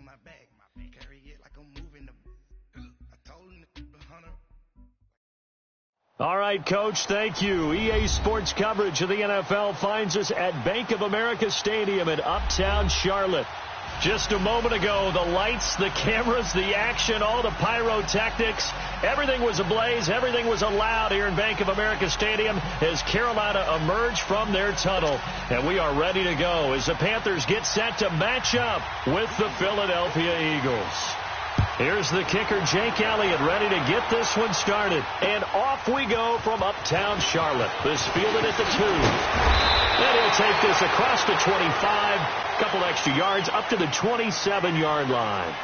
on my back. Carry it like I'm moving the. I told him the hunter. All right, Coach, thank you. EA Sports coverage of the NFL finds us at Bank of America Stadium in Uptown Charlotte. Just a moment ago, the lights, the cameras, the action, all the pyrotechnics, everything was ablaze, everything was allowed here in Bank of America Stadium as Carolina emerged from their tunnel. And we are ready to go as the Panthers get set to match up with the Philadelphia Eagles. Here's the kicker, Jake Elliott, ready to get this one started. And off we go from Uptown Charlotte. This fielded at the 2. And he'll take this across the 25, couple extra yards up to the 27-yard line.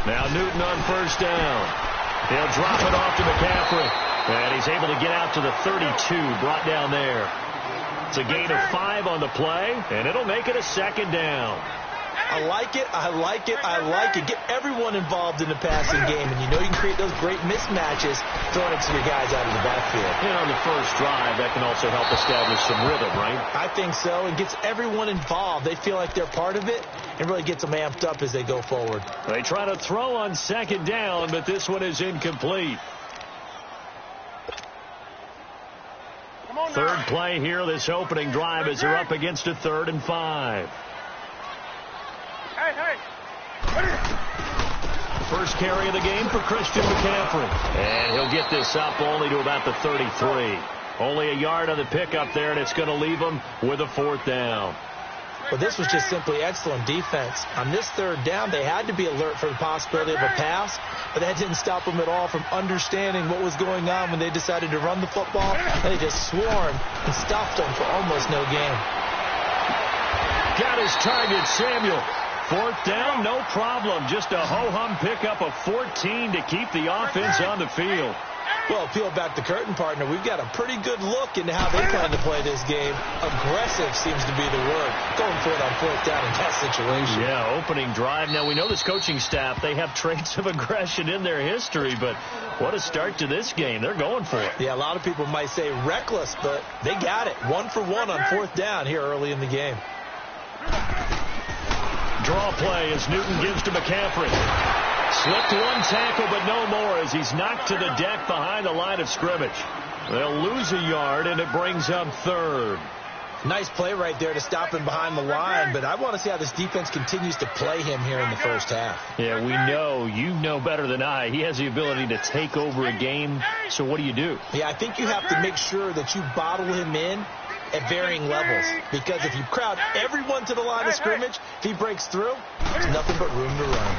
Now Newton on first down. He'll drop it off to McCaffrey. And he's able to get out to the 32, brought down there. It's a gain of 5 on the play, and it'll make it a second down. I like it, I like it, I like it. Get everyone involved in the passing game, and you know you can create those great mismatches throwing it to your guys out of the backfield. And on the first drive, that can also help establish some rhythm, right? I think so. It gets everyone involved. They feel like they're part of it, and really gets them amped up as they go forward. They try to throw on second down, but this one is incomplete. Third play here, this opening drive, as they're up against a 3rd and 5. First carry of the game for Christian McCaffrey. And he'll get this up only to about the 33. Only a yard on the pickup there, and it's going to leave him with a 4th down. Well, this was just simply excellent defense. On this 3rd down, they had to be alert for the possibility of a pass, but that didn't stop them at all from understanding what was going on when they decided to run the football. They just swarmed and stopped them for almost no gain. Got his target, Samuel. 4th down, no problem. Just a ho-hum pickup of 14 to keep the offense on the field. Well, peel back the curtain, partner. We've got a pretty good look into how they plan to play this game. Aggressive seems to be the word. Going for it on 4th down in that situation. Yeah, opening drive. Now, we know this coaching staff, they have traits of aggression in their history, but what a start to this game. They're going for it. Yeah, a lot of people might say reckless, but they got it. 1 for 1 on 4th down here early in the game. Draw play as Newton gives to McCaffrey. Slipped one tackle, but no more as he's knocked to the deck behind the line of scrimmage. They'll lose a yard, and it brings up 3rd. Nice play right there to stop him behind the line, but I want to see how this defense continues to play him here in the first half. Yeah, we know, you know better than I, he has the ability to take over a game, so what do you do? Yeah, I think you have to make sure that you bottle him in at varying levels, because if you crowd everyone to the line of scrimmage, if he breaks through, there's nothing but room to run.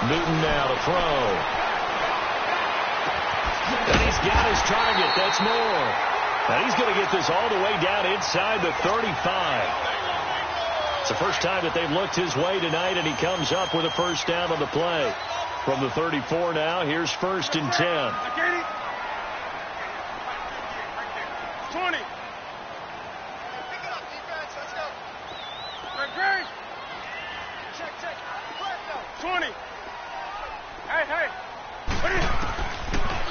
Newton now to throw. And he's got his target. That's more. And he's going to get this all the way down inside the 35. It's the first time that they've looked his way tonight, and he comes up with a first down on the play. From the 34 now, here's 1st and 10. 20. 20. Hey.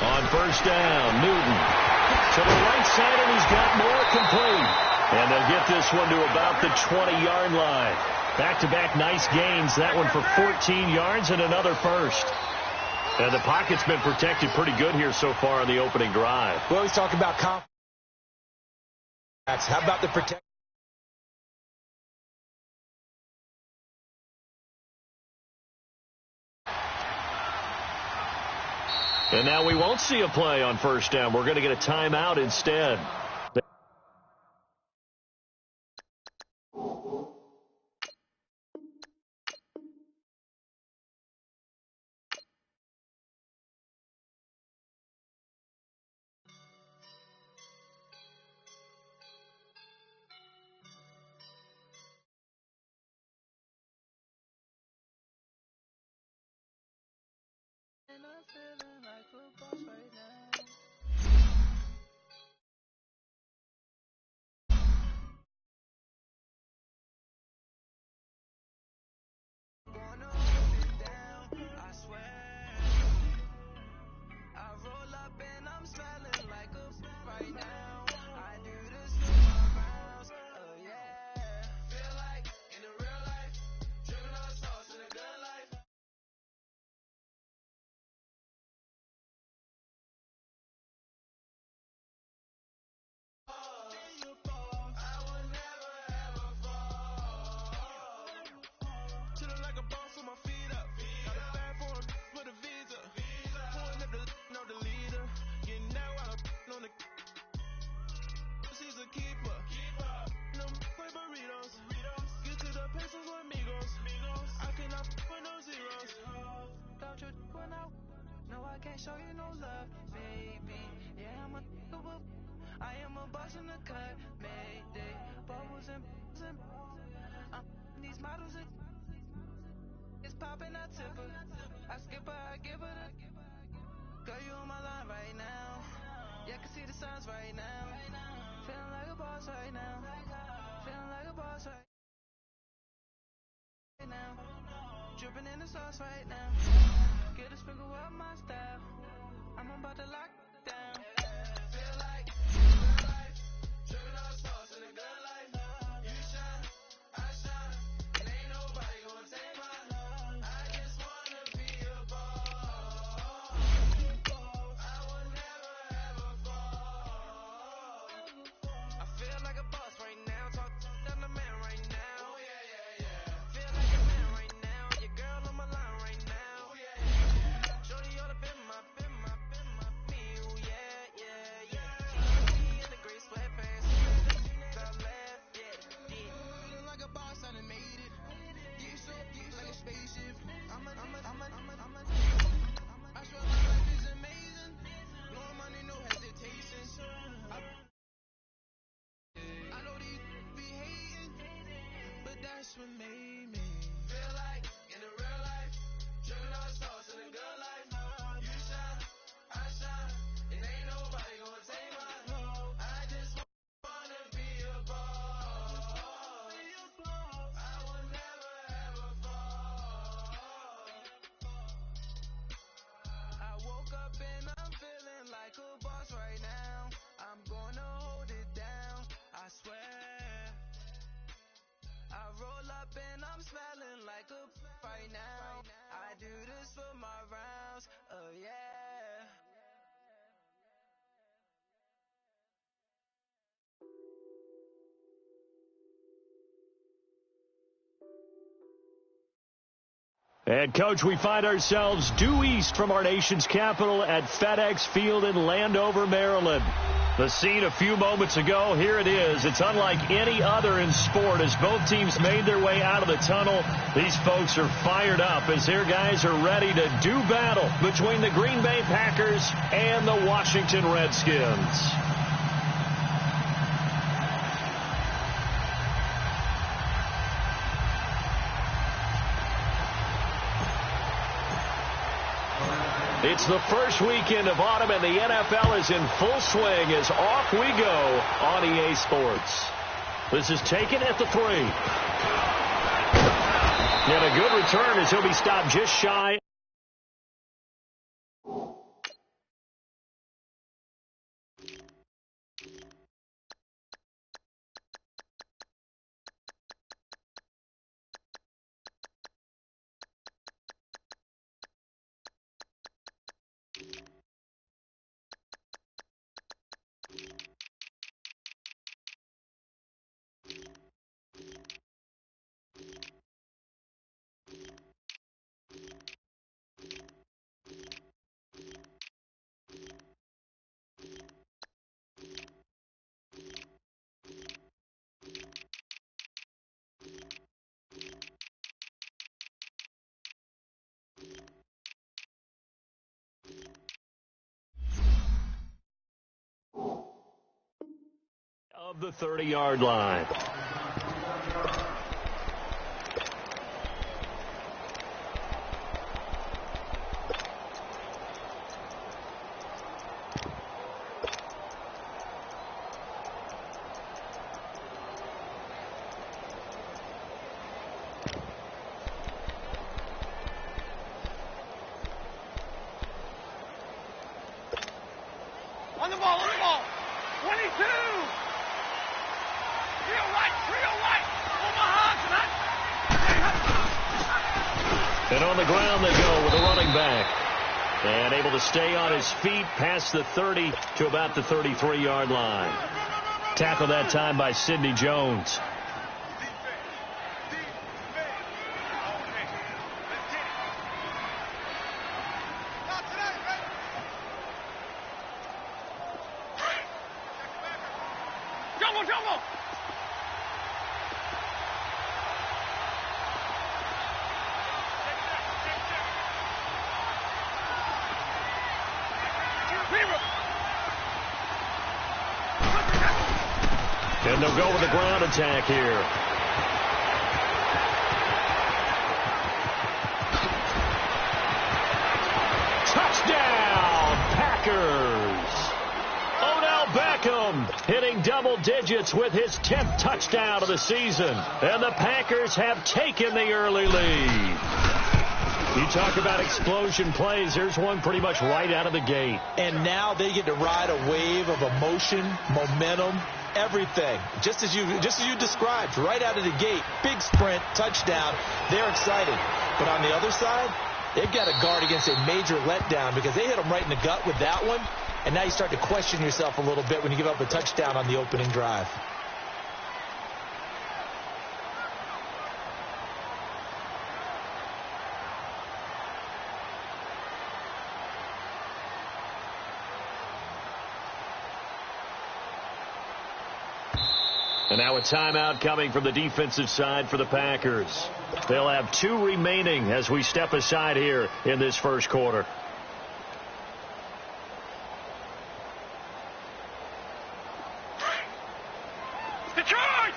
On first down, Newton to the right side, and he's got more complete. And they'll get this one to about the 20-yard line. Back-to-back nice gains. That one for 14 yards and another first. And the pocket's been protected pretty good here so far on the opening drive. We always talk about confidence. How about the protection? And now we won't see a play on first down. We're going to get a timeout instead. feeling like a boss right now. Gonna hold it down, I swear. I roll up and I'm smelling like a right now. I do this with my rounds, oh yeah. Feel like in the real life, dripping on sauce in a good life. I would never ever fall. Chillin' like a boss with my feet up. Got a bag for him with a visa. Pulling up the no the leader. Getting that while I'm on the. She's a keeper. No play burritos. Get to the pesos with amigos. I cannot with no zeros. Don't you when no, I can't show you no love, baby. Yeah, I am a boss in the cut, Mayday. Bubbles and these models it's popping, I tip her. I skip her, I give her the. Girl, you on my line right now. Yeah, I can see the signs right now. Feeling like a boss right now. Feeling like a boss right now. Dripping in the sauce right now. Get a sprinkle up my style. I'm about to lock down. Feel like real life. Dripping on sauce in a good life. You shine, I shine. And ain't nobody gonna take mine. I just wanna be a boss. I would never ever fall. I feel like a boss right now. Talk down the man right now. Oh yeah, yeah, yeah. Feel like a man right now. Your girl on my line right now. Oh yeah, yeah, yeah. Shorty ought to been my me. Oh yeah, yeah, yeah. She in the gray sweatpants. Top left, yeah, yeah. Feeling like a boss, I done made it. Get so like a spaceship. I swear my life is amazing. Blowing money, no hesitation. I know these be hating, but that's what made me. Feel like in the real life, dripping on sauce in a good life. You shine, I shine, and ain't nobody gonna take my love. I just wanna be a boss. I would never ever fall. I woke up and I'm feeling like a boss right now. I'm gonna hold it down, I swear. I roll up and I'm smelling like a right now. I do this for my rounds, oh yeah. And, Coach, we find ourselves due east from our nation's capital at FedEx Field in Landover, Maryland. The scene a few moments ago, here it is. It's unlike any other in sport as both teams made their way out of the tunnel. These folks are fired up as their guys are ready to do battle between the Green Bay Packers and the Washington Redskins. It's the first weekend of autumn, and the NFL is in full swing as off we go on EA Sports. This is taken at the 3. And a good return as he'll be stopped just shy. Of the 30-yard line. ball. 22. Real right. Omaha tonight. And on the ground they go with a running back. And able to stay on his feet past the 30 to about the 33-yard line. Tackle that time by Sidney Jones. Jumbo! And they'll go with the ground attack here. Touchdown, Packers! Odell Beckham hitting double digits with his 10th touchdown of the season. And the Packers have taken the early lead. You talk about explosion plays. Here's one pretty much right out of the gate. And now they get to ride a wave of emotion, momentum, everything. Just as you described, right out of the gate. Big sprint, touchdown. They're excited. But on the other side, they've got to guard against a major letdown because they hit them right in the gut with that one. And now you start to question yourself a little bit when you give up a touchdown on the opening drive. And now a timeout coming from the defensive side for the Packers. They'll have 2 remaining as we step aside here in this first quarter. Detroit!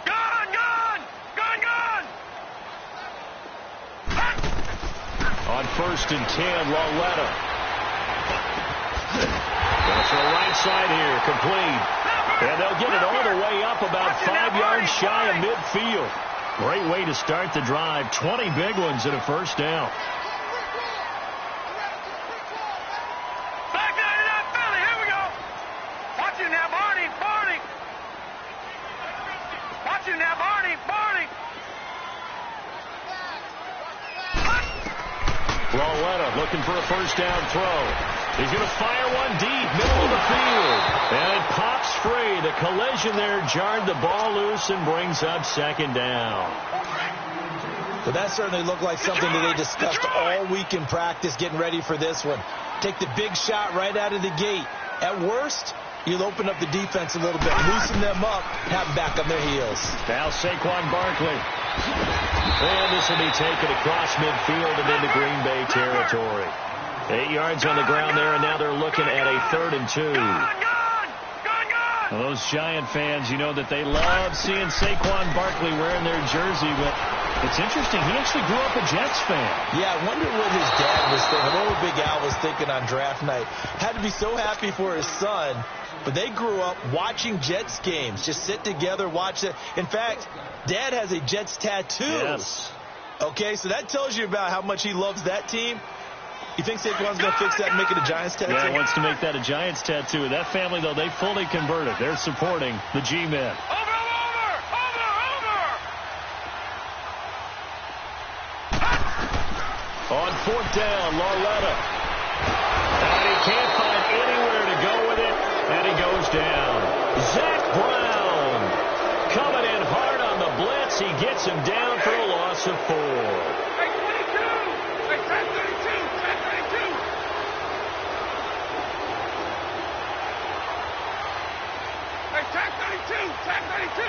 Gone! On 1st and 10, Lauletta. That's the right side here, complete. And they'll get it all the way up about 5 yards shy of midfield. Great way to start the drive. 20 big ones and a first down. Back down to that Philly. Here we go. Watch it now, Barney. Watch it now, Barney. Lauletta looking for a first down throw. He's going to fire one deep, middle of the field. And it pops free. The collision there jarred the ball loose and brings up second down. But that certainly looked like something that they discussed all week in practice getting ready for this one. Take the big shot right out of the gate. At worst, you'll open up the defense a little bit, loosen them up, have them back on their heels. Now Saquon Barkley. And this will be taken across midfield and into Green Bay territory. 8 yards on the ground there, and now they're looking at a 3rd and 2. Well, those Giant fans, you know that they love seeing Saquon Barkley wearing their jersey, but it's interesting. He actually grew up a Jets fan. Yeah, I wonder what his dad was thinking, what Big Al was thinking on draft night. Had to be so happy for his son, but they grew up watching Jets games. Just sit together, watch it. In fact, Dad has a Jets tattoo. Yes. Okay, so that tells you about how much he loves that team. You think Saquon's going to fix that and make it a Giants tattoo? Yeah, he wants to make that a Giants tattoo. That family, though, they fully converted. They're supporting the G-Men. Over! On 4th down, Lauletta. And he can't find anywhere to go with it, and he goes down. Zach Brown coming in hard on the blitz. He gets him down for a loss of 4. Hey, 22! Hey, track 32! Hey, track 32!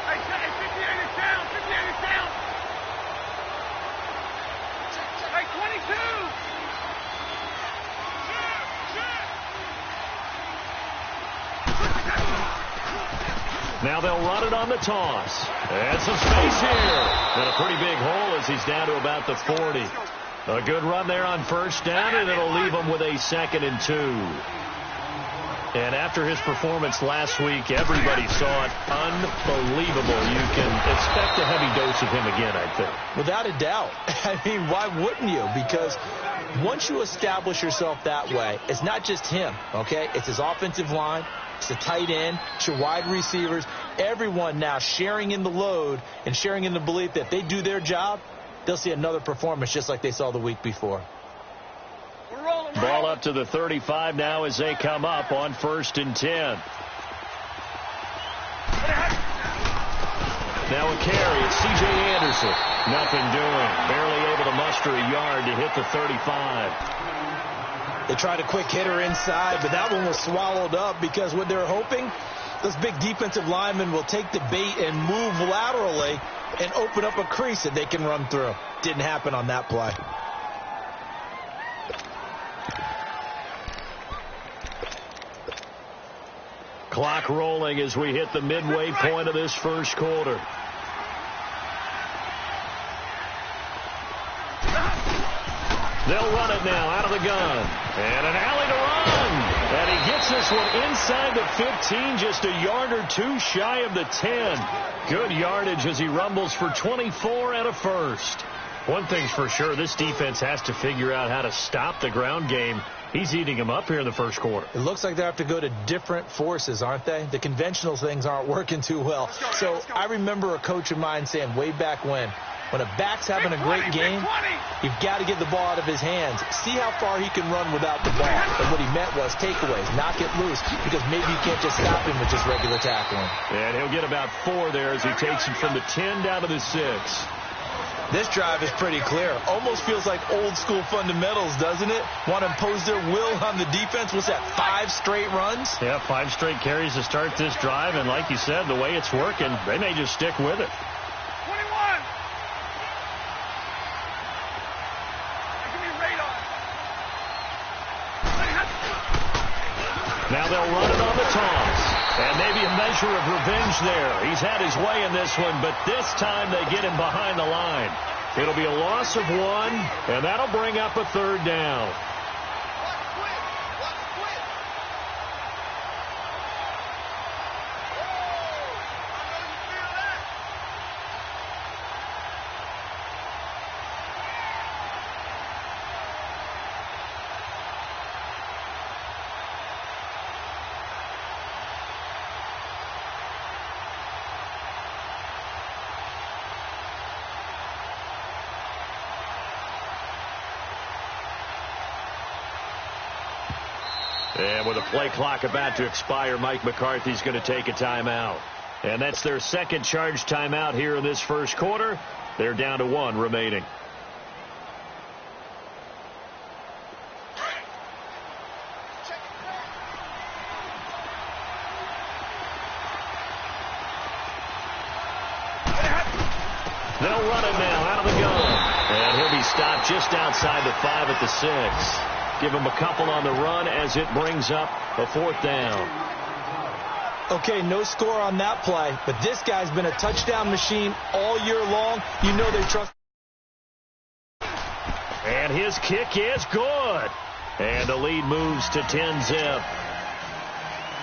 Hey, 58 is down! Hey, 22! Now they'll run it on the toss. And some space here. And a pretty big hole as he's down to about the 40. A good run there on 1st down, and it'll leave him with a 2nd and 2. And after his performance last week, everybody saw it. Unbelievable. You can expect a heavy dose of him again, I think. Without a doubt. I mean, why wouldn't you? Because once you establish yourself that way, it's not just him, okay? It's his offensive line. It's the tight end. It's your wide receivers. Everyone now sharing in the load and sharing in the belief that if they do their job, they'll see another performance just like they saw the week before. Ball up to the 35 now as they come up on 1st and 10. Now a carry. It's C.J. Anderson. Nothing doing. Barely able to muster a yard to hit the 35. They tried a quick hitter inside, but that one was swallowed up because what they're hoping, those big defensive linemen will take the bait and move laterally and open up a crease that they can run through. Didn't happen on that play. Clock rolling as we hit the midway point of this first quarter. They'll run it now out of the gun. And an alley to run. And he gets this one inside the 15, just a yard or two shy of the 10. Good yardage as he rumbles for 24 and a first. One thing's for sure, this defense has to figure out how to stop the ground game. He's eating them up here in the first quarter. It looks like they have to go to different forces, aren't they? The conventional things aren't working too well. So I remember a coach of mine saying way back when a back's having a great game, you've got to get the ball out of his hands. See how far he can run without the ball. And what he meant was takeaways, knock it loose, because maybe you can't just stop him with just regular tackling. And he'll get about 4 there as he takes it from the 10 down to the 6. This drive is pretty clear. Almost feels like old school fundamentals, doesn't it? Want to impose their will on the defense. What's that, 5 straight runs? Yeah, 5 straight carries to start this drive. And like you said, the way it's working, they may just stick with it. 21. Now they'll run it on the toss. And maybe a measure of revenge there. He's had his way in this one, but this time they get him behind the line. It'll be a loss of 1, and that'll bring up a 3rd down. And with a play clock about to expire, Mike McCarthy's going to take a timeout. And that's their second charge timeout here in this first quarter. They're down to 1 remaining. They'll run it now out of the gun. And he'll be stopped just outside the 5 at the 6. Give him a couple on the run as it brings up a 4th down. Okay, no score on that play, but this guy's been a touchdown machine all year long. You know they trust. And his kick is good. And the lead moves to 10-zip.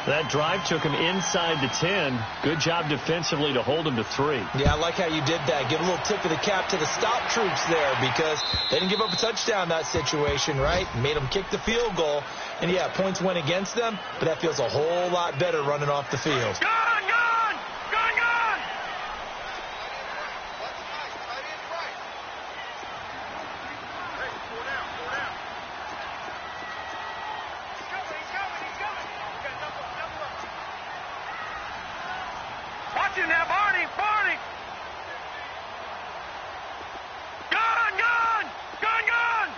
That drive took him inside the 10. Good job defensively to hold him to 3. Yeah, I like how you did that. Give a little tip of the cap to the stop troops there because they didn't give up a touchdown in that situation, right? Made them kick the field goal. And, yeah, points went against them, but that feels a whole lot better running off the field. Gone, gone, gone, gone. Hey, pull down, pull down. He's coming, he's coming, he's coming. Okay, double up. Watch him now, Barney, Barney. Gone, gone, gone, gone.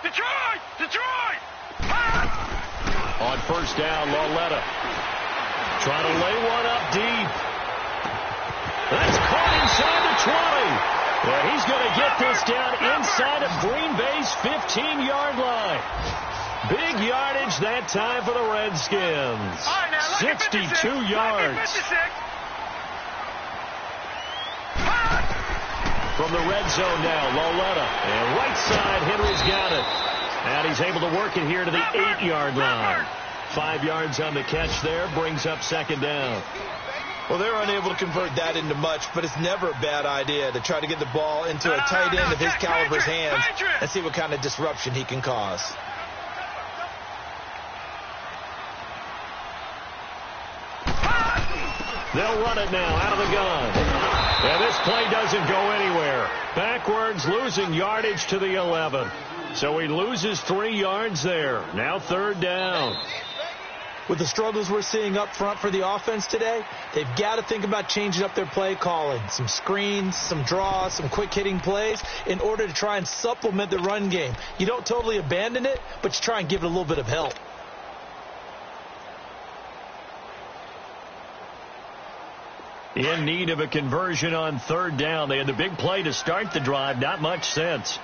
Detroit, Detroit. On 1st down, Lauletta trying to lay one up deep. That's caught inside the 20. Well, he's going to get this down inside of Green Bay's 15-yard line. Big yardage that time for the Redskins. 62 yards. From the red zone now, Lauletta. And right side, Henry's got it. And he's able to work it here to the 8-yard line. 5 yards on the catch there, brings up second down. Well, they were unable to convert that into much, but it's never a bad idea to try to get the ball into a tight end of his caliber's hands and see what kind of disruption he can cause. They'll run it now out of the gun. And this play doesn't go anywhere. Backwards, losing yardage to the 11. So he loses 3 yards there. Now third down. With the struggles we're seeing up front for the offense today, they've got to think about changing up their play calling. Some screens, some draws, some quick-hitting plays in order to try and supplement the run game. You don't totally abandon it, but you try and give it a little bit of help. In need of a conversion on third down. They had the big play to start the drive. Not much sense.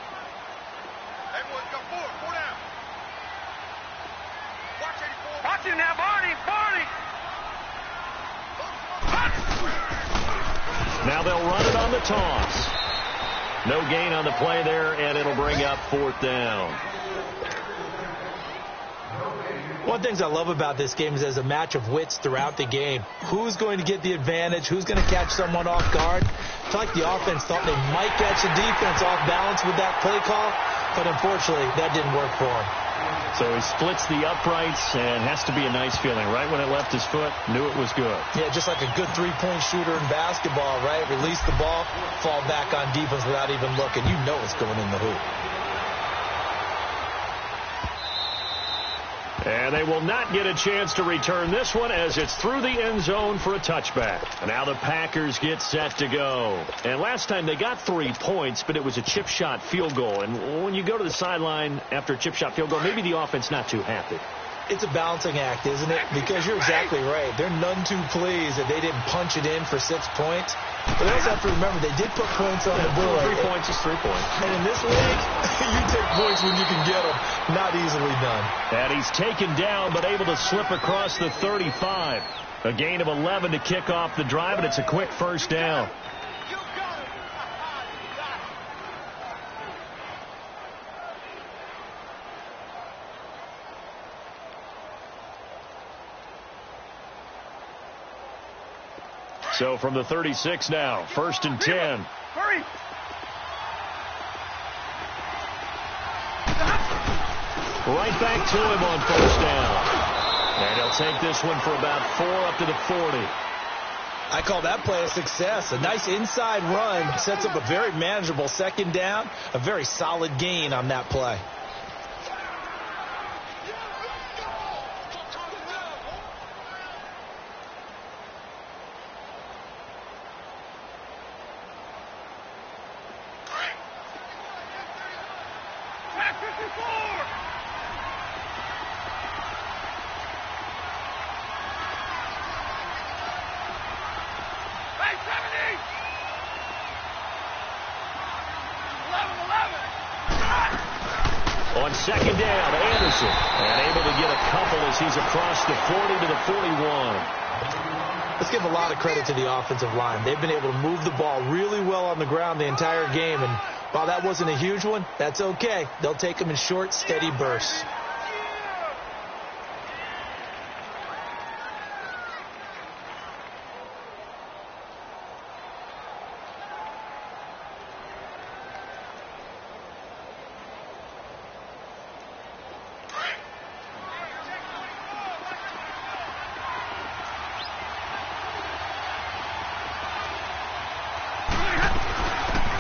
Watch him now, Barney. Now they'll run it on the toss. No gain on the play there, and it'll bring up fourth down. One of the things I love about this game is there's a match of wits throughout the game. Who's going to get the advantage? Who's going to catch someone off guard? I feel like the offense thought they might catch the defense off balance with that play call, but unfortunately that didn't work for him. So he splits the uprights, and has to be a nice feeling. Right when it left his foot, knew it was good. Yeah, just like a good three-point shooter in basketball, right? Release the ball, fall back on defense without even looking. You know it's going in the hoop. And they will not get a chance to return this one as it's through the end zone for a touchback. And now the Packers get set to go. And last time they got 3 points, but it was a chip shot field goal. And when you go to the sideline after a chip shot field goal, maybe the offense not too happy. It's a balancing act, isn't it? Because you're exactly right. They're none too pleased that they didn't punch it in for 6 points. But they also have to remember they did put points on the board. 3 points is 3 points. And in this league, you take points when you can get them. Not easily done. And he's taken down, but able to slip across the 35. A gain of 11 to kick off the drive, and it's a quick first down. So from the 36 now, 1st and 10. Hurry! Right back to him on first down. And he'll take this one for about 4 up to the 40. I call that play a success. A nice inside run sets up a very manageable second down. A very solid gain on that play. On second down, Anderson, and able to get a couple as he's across the 40 to the 41. Let's give a lot of credit to the offensive line. They've been able to move the ball really well on the ground the entire game, and while that wasn't a huge one, that's okay. They'll take them in short, steady bursts.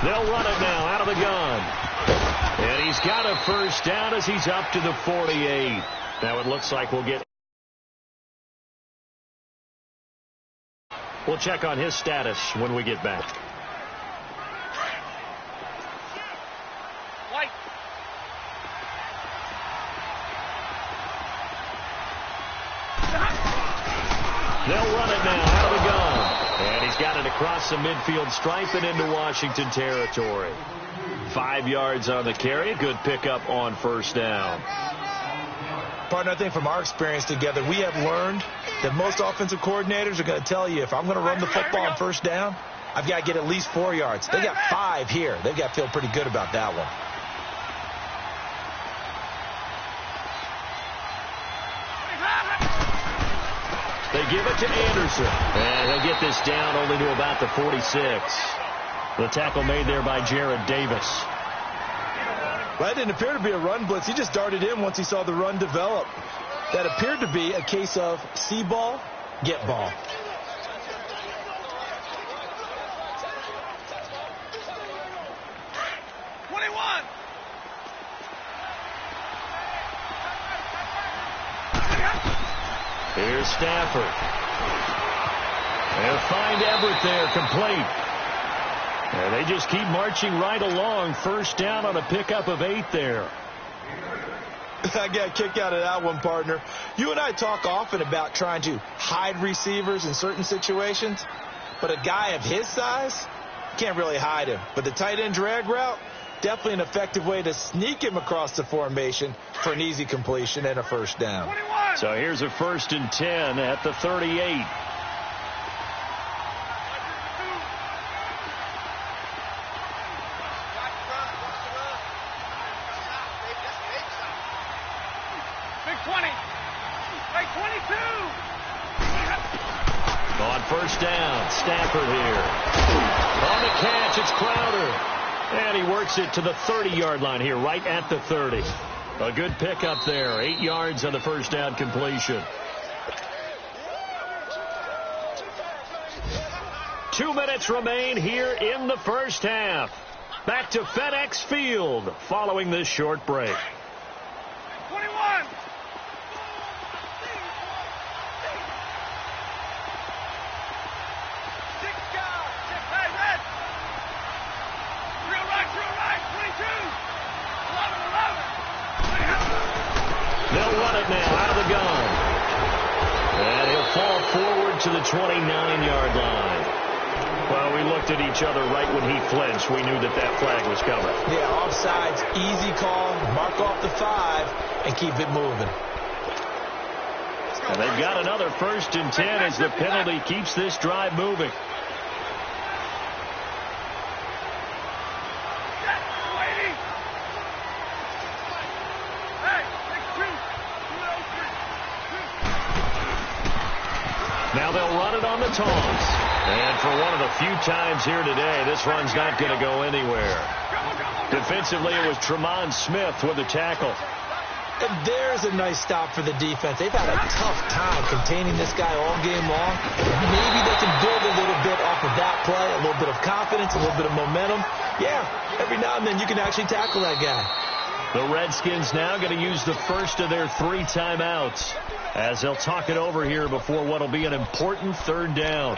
They'll run it now out of the gun. And he's got a first down as he's up to the 48. Now it looks like we'll get... We'll check on his status when we get back. White. They'll run it now out of the gun. And he's got it across the midfield stripe and into Washington territory. 5 yards on the carry. Good pickup on first down. Partner, I think from our experience together, we have learned that most offensive coordinators are going to tell you, if I'm going to run the football on first down, I've got to get at least 4 yards. They got 5 here. They've got to feel pretty good about that one. They give it to Anderson. And he'll get this down only to about the 46. The tackle made there by Jarrad Davis. Well, that didn't appear to be a run blitz. He just darted in once he saw the run develop. That appeared to be a case of see ball, get ball. Here's Stafford. They'll find Everett there, complete. And they just keep marching right along. First down on a pickup of 8 there. I got a kick out of that one, partner. You and I talk often about trying to hide receivers in certain situations, but a guy of his size, can't really hide him. But the tight end drag route, definitely an effective way to sneak him across the formation for an easy completion and a first down. So here's a 1st and 10 at the 38. On first down, Stafford here. On the catch, it's Crowder. And he works it to the 30-yard line here, right at the 30. A good pickup there. 8 yards on the first down completion. 2 minutes remain here in the first half. Back to FedEx Field following this short break. 21. They'll run it now out of the gun. And he'll fall forward to the 29-yard line. Well, we looked at each other right when he flinched. We knew that flag was coming. Yeah, offsides, easy call, mark off the 5, and keep it moving. And they've got another 1st and 10 as the penalty keeps this drive moving. Now they'll run it on the taunts. And for one of the few times here today, this run's not going to go anywhere. Defensively, it was Tremont Smith with the tackle. And there's a nice stop for the defense. They've had a tough time containing this guy all game long. Maybe they can build a little bit off of that play, a little bit of confidence, a little bit of momentum. Yeah, every now and then you can actually tackle that guy. The Redskins now going to use the first of their 3 timeouts as they'll talk it over here before what will be an important 3rd down.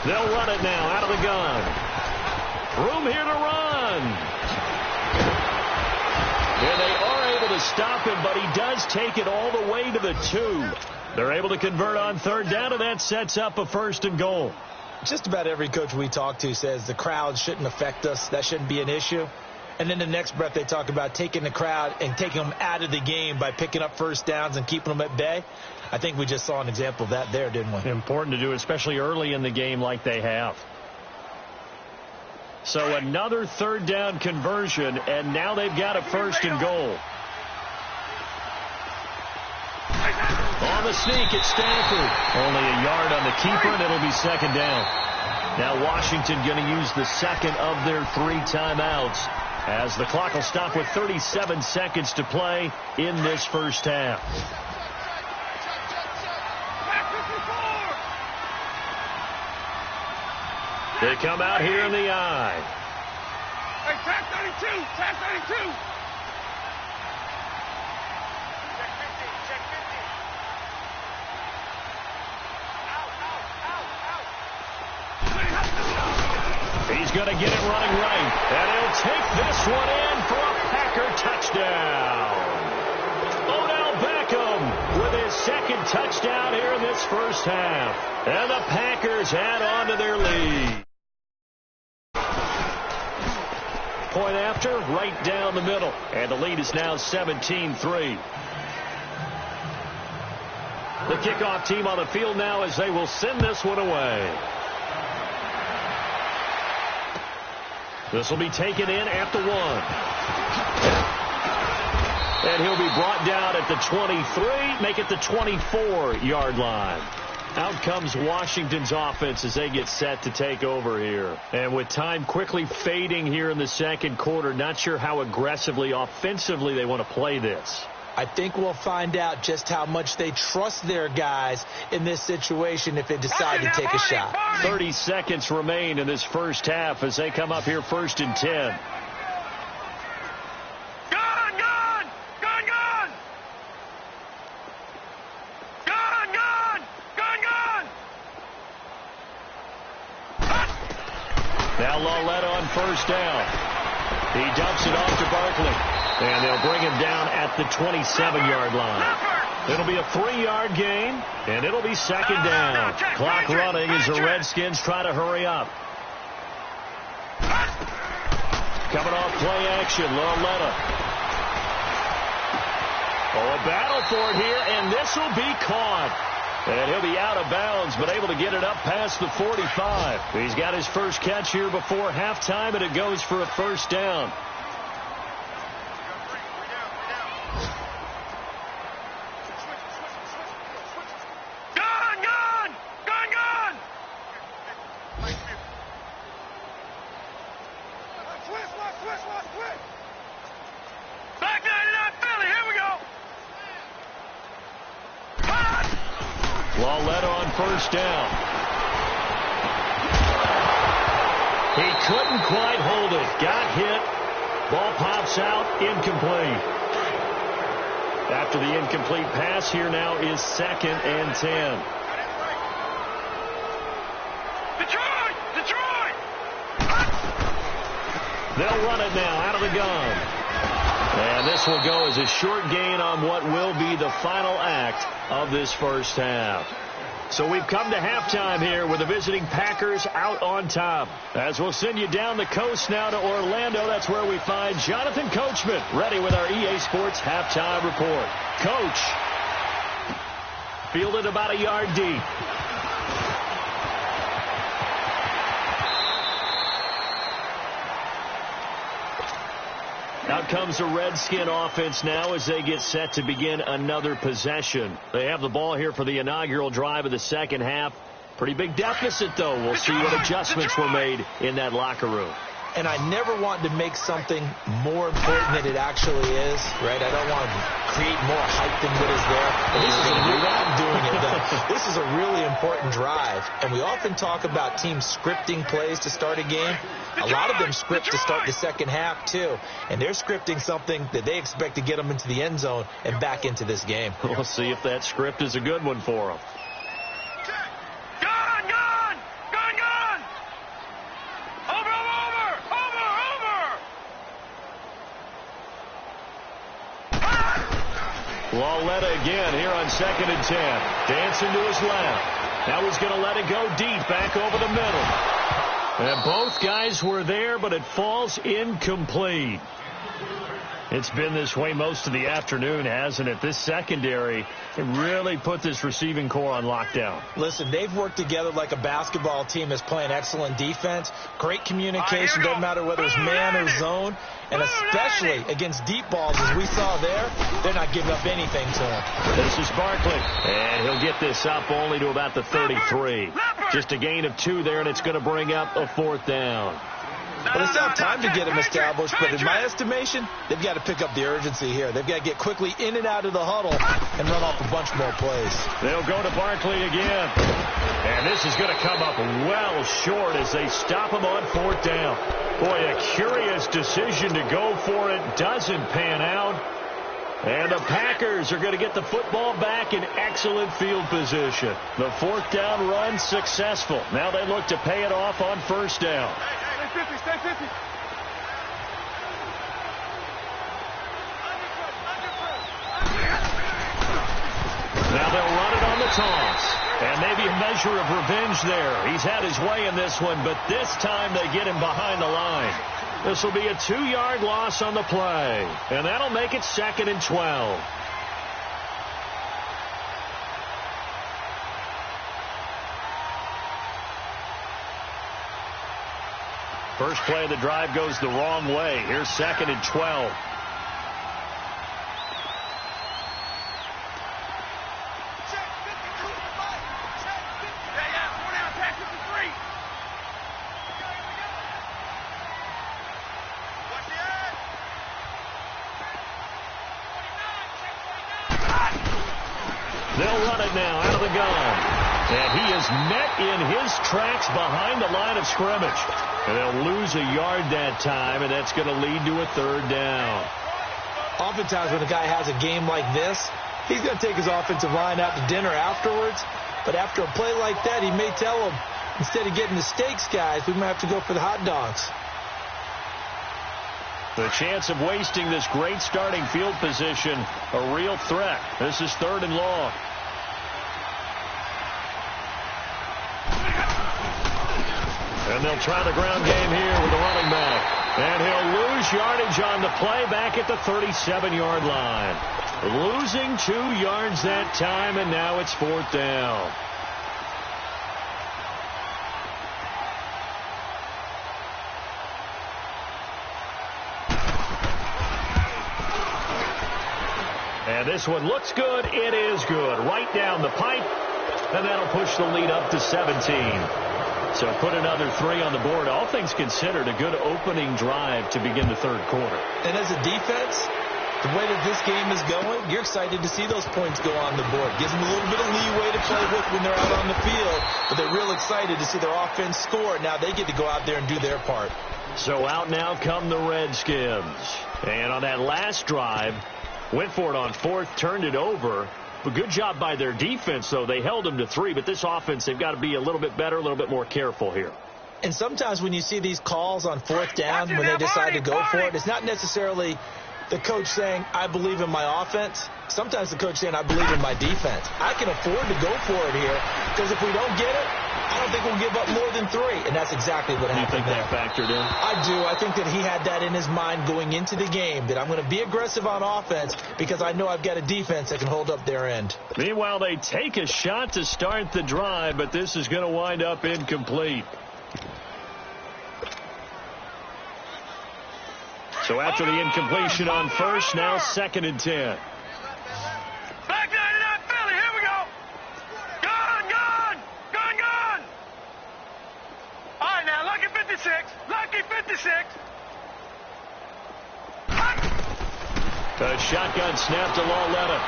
They'll run it now out of the gun. Room here to run. And they are able to stop him, but he does take it all the way to the 2. They're able to convert on 3rd down, and that sets up a 1st and goal. Just about every coach we talk to says the crowd shouldn't affect us. That shouldn't be an issue. And then the next breath they talk about taking the crowd and taking them out of the game by picking up 1st downs and keeping them at bay. I think we just saw an example of that there, didn't we? Important to do, especially early in the game like they have. So another 3rd down conversion, and now they've got a 1st and goal. On the sneak, it's Stafford. Only a yard on the keeper, and it'll be 2nd down. Now Washington going to use the 2nd of their 3 timeouts as the clock will stop with 37 seconds to play in this first half. They come out here in the eye. Hey, tag 32, tag 32. Check 50. Out. He's going to get it running right. And he'll take this one in for a Packer touchdown. Odell Beckham with his second touchdown here in this first half. And the Packers add on to their lead. Point after, right down the middle. And the lead is now 17-3. The kickoff team on the field now as they will send this one away. This will be taken in at the 1. And he'll be brought down at the 23, make it the 24-yard line. Out comes Washington's offense as they get set to take over here. And with time quickly fading here in the second quarter, not sure how aggressively, offensively they want to play this. I think we'll find out just how much they trust their guys in this situation if they decide to take a shot. 30 seconds remain in this first half as they come up here 1st and 10. Now Lauletta on first down. He dumps it off to Barkley. And they'll bring him down at the 27-yard line. It'll be a 3-yard gain, and it'll be second down. Clock running as the Redskins try to hurry up. Coming off play action, Lauletta. Oh, a battle for it here, and this will be caught. And he'll be out of bounds, but able to get it up past the 45. He's got his first catch here before halftime, and it goes for a first down. Lauletta on first down. He couldn't quite hold it. Got hit. Ball pops out. Incomplete. After the incomplete pass, here now is 2nd and 10. Detroit! They'll run it now out of the gun. And this will go as a short gain on what will be the final act of this first half. So we've come to halftime here with the visiting Packers out on top. As we'll send you down the coast now to Orlando, that's where we find Jonathan Coachman ready with our EA Sports halftime report. Coach, fielded about a yard deep. Out comes the Redskin offense now as they get set to begin another possession. They have the ball here for the inaugural drive of the second half. Pretty big deficit, though. We'll see what adjustments were made in that locker room. And I never want to make something more important than it actually is, right? I don't want to create more hype than what is there. But this is I'm doing it, though. This is a really important drive. And we often talk about teams scripting plays to start a game. A lot of them script to start the second half, too. And they're scripting something that they expect to get them into the end zone and back into this game. We'll see if that script is a good one for them. Lauletta again here on 2nd and 10. Dancing to his left. Now he's going to let it go deep back over the middle. And both guys were there, but it falls incomplete. It's been this way most of the afternoon, hasn't it? This secondary really put this receiving core on lockdown. Listen, they've worked together like a basketball team that's playing excellent defense. Great communication, doesn't matter whether it's man or zone. And especially against deep balls, as we saw there, they're not giving up anything to him. This is Barkley. And he'll get this up only to about the 33. Just a gain of 2 there, and it's going to bring up a 4th down. Well, it's not time to get them established, but in my estimation, they've got to pick up the urgency here. They've got to get quickly in and out of the huddle and run off a bunch more plays. They'll go to Barkley again. And this is going to come up well short as they stop him on 4th down. Boy, a curious decision to go for it. Doesn't pan out. And the Packers are going to get the football back in excellent field position. The 4th down run successful. Now they look to pay it off on 1st down. Stay 50. Now toss. And maybe a measure of revenge there. He's had his way in this one, but this time they get him behind the line. This will be a 2-yard loss on the play. And that'll make it 2nd and 12. First play of the drive goes the wrong way. Here's 2nd and 12. They'll run it now out of the gun. And he is met in his tracks behind the line of scrimmage. And they'll lose a yard that time, and that's going to lead to a 3rd down. Oftentimes when a guy has a game like this, he's going to take his offensive line out to dinner afterwards. But after a play like that, he may tell them, instead of getting the steaks, guys, we might have to go for the hot dogs. The chance of wasting this great starting field position, a real threat. This is 3rd and long. And they'll try the ground game here with the running back. And he'll lose yardage on the play back at the 37-yard line. Losing 2 yards that time, and now it's 4th down. And this one looks good. It is good. Right down the pipe. And that'll push the lead up to 17. So put another 3 on the board. All things considered, a good opening drive to begin the 3rd quarter. And as a defense, the way that this game is going, you're excited to see those points go on the board. Gives them a little bit of leeway to play with when they're out on the field. But they're real excited to see their offense score. Now they get to go out there and do their part. So out now come the Redskins. And on that last drive, went for it on 4th, turned it over. But good job by their defense, though. They held them to 3, but this offense, they've got to be a little bit better, a little bit more careful here. And sometimes when you see these calls on 4th down, when they decide to go for it, it's not necessarily the coach saying, I believe in my offense. Sometimes the coach saying, I believe in my defense. I can afford to go for it here, because if we don't get it, I don't think we'll give up more than 3. And that's exactly what happened. You think that factored in? I do. I think that he had that in his mind going into the game, that I'm going to be aggressive on offense because I know I've got a defense that can hold up their end. Meanwhile, they take a shot to start the drive, but this is going to wind up incomplete. So after the incompletion on 1st, now 2nd and 10. Back 99 Philly, here we go. Gone. All right, now, lucky 56. The shotgun snap to Lauletta.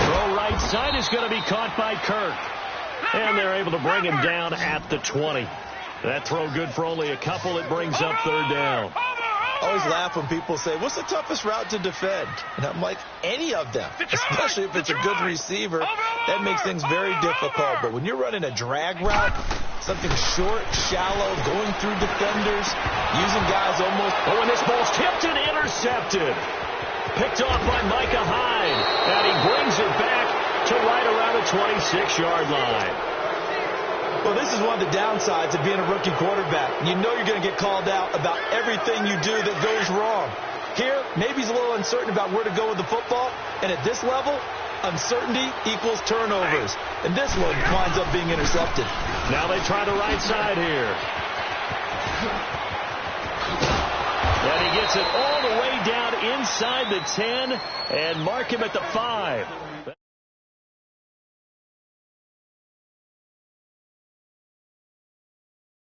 Throw right side is going to be caught by Kirk. And they're able to bring him down at the 20. That throw good for only a couple. It brings up 3rd down. I always laugh when people say, what's the toughest route to defend? And I'm like, any of them, especially if it's a good receiver. That makes things very difficult. But when you're running a drag route, something short, shallow, going through defenders, using guys almost. Oh, and this ball's tipped and intercepted. Picked off by Micah Hyde. And he brings it back to right around the 26-yard line. Well, this is one of the downsides of being a rookie quarterback. You know you're going to get called out about everything you do that goes wrong. Here, maybe he's a little uncertain about where to go with the football. And at this level, uncertainty equals turnovers. And this one winds up being intercepted. Now they try the right side here. And he gets it all the way down inside the 10 and mark him at the 5.